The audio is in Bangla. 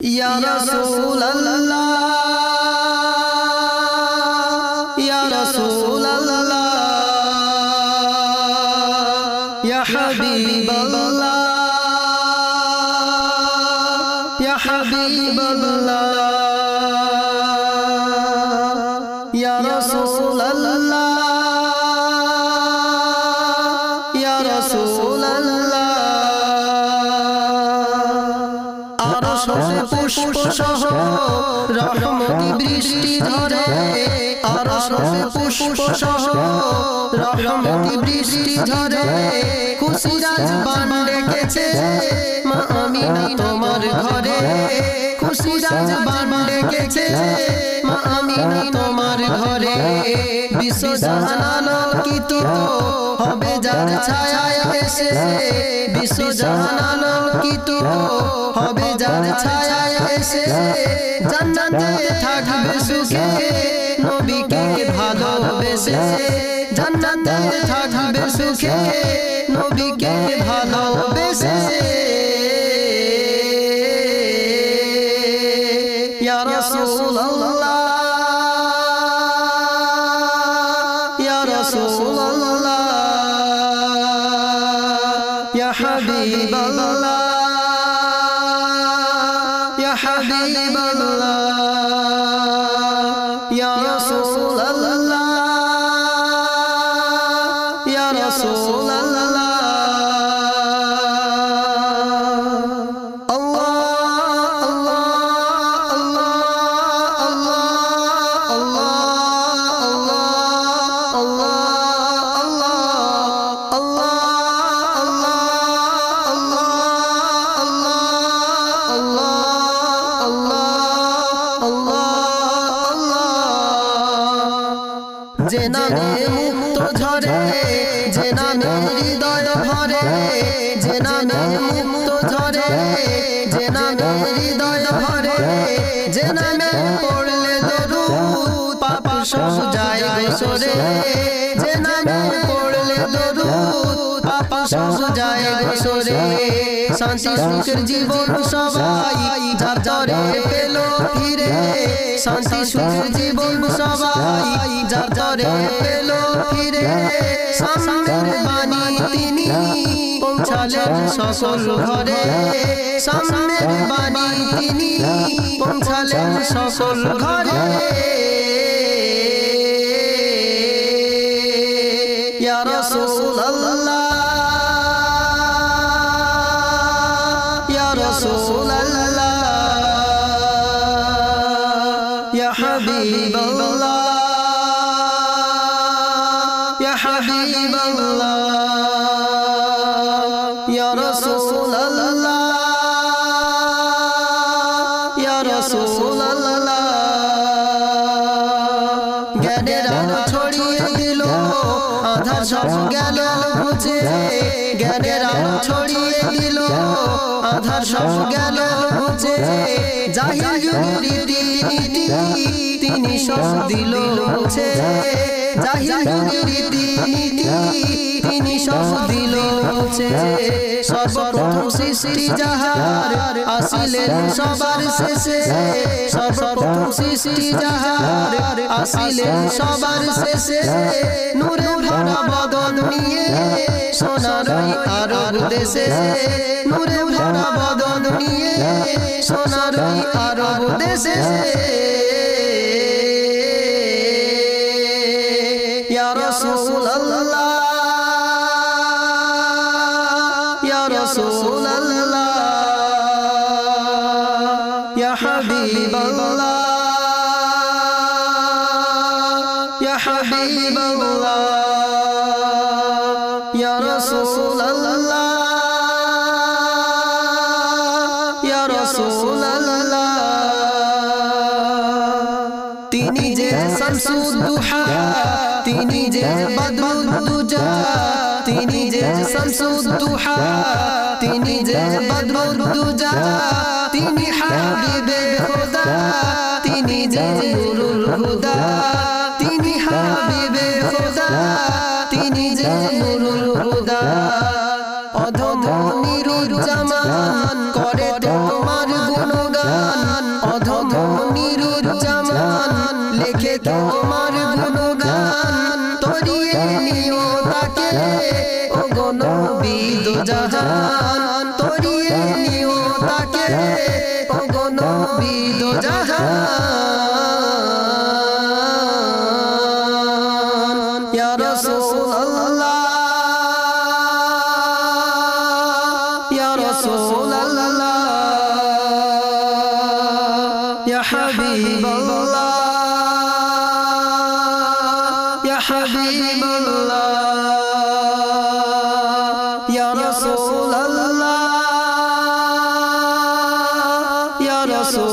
या रसूल अल्लाह या रसूल अल्लाह या हबीब अल्लाह या हबीब अल्लाह या रसूल अल्लाह या रसूल अल्लाह आरश से पुष्प सह रहमती बृष्टि झरे आरश से पुष्प सह रहमती बृष्टि झरे खुशी राज बान डेकेছে মা আমিনা তোমার ঘরে খুশি রাজ বান ডেকেছে মা আমিনা তোমার ঘরে বিশ্ব জাহান আলোকিত হবে যার ছায়ায় এসেছে বিশ্ব জাহান আলোকিত হবে যার ছায়ায় এসেছে জান্নাতে থাকবে সুখে নবীকে ভালোবেসে জান্নাতে থাকবে সুখে নবীকে ভালোবেসে ইয়া রাসূলুল্লাহ ইয়া রাসূলুল্লাহ ইয়া হাবিবাল্লাহ ইয়া হাবিবাল্লাহ ইয়া রাসূলুল্লাহ ইয়া রাসূলুল্লাহ যে নামে মুক্ত ঝরে যে নামে হৃদয় ভরে যে নামে মুক্ত ঝরে যে নামে হৃদয় ভরে যে নামে পড়লে দরুদ পাপ সব যায় গোসরে যে নামে পড়লে দরুদ পাপ সব যায় গোসরে শান্তি সুখের জীবন সবাই যার যারে পেল ফিরে শান্তি সুখের জীবন সবাই যার যারে পেল ফিরে সামনের বাণী তিনি পৌঁছালেন সকল ঘরে সামনের বাণী তিনি পৌঁছালেন সকল ঘরে ইয়া রাসূলুল্লাহ ইয়া রাসূলুল্লাহ ইয়া হাবিবাল্লাহ ইয়া হাবিবাল্লাহ ইয়া রাসূলুল্লাহ ইয়া রাসূলুল্লাহ জ্ঞানের আলো ছড়িয়ে দিল আধার সব গেল মুছে জ্ঞানের আলো ছড়িয়ে দিল আধার সব গেল মুছে জাহিল যুগের রীতি তিনি সব দিল মুছে জাহিল যুগের রীতি তিনি সব দিল মুছে সর্বপ্রথম সৃষ্টি যাহার আসিলেন সবার শেষে সর্বপ্রথম সৃষ্টি যাহার আসিলেন সবার শেষে নূরে ভরা বদন নিয়ে সোনার আরব দেশে নূরে ভরা বদন নিয়ে সোনার আরব দেশে ইয়া রাসূলুল্লাহ ইয়া রাসূলুল্লাহ ইয়া হাবিবাল্লাহ ইয়া হাবিবাল্লাহ ইয়া রাসূলুল্লাহ ইয়া রাসূলুল্লাহ তিনি যে শামসুদ দুহা তিনি যে বদরুদ দুজা তিনি যে শামসুদ দুহা তিনি যে বদরুদ দুজা তিনি হাবিবে খোদা তিনি যে নূরুল হুদা তিনি হাবিবে খোদা তিনি যে নূরুল হুদা অধম নিরুজ্জামান করে তোমার গুণগান या रसूल अल्लाह या रसूल अल्लाह या हबीब अल्लाह या हबीब अल्लाह या रसूल अल्लाह या रसूल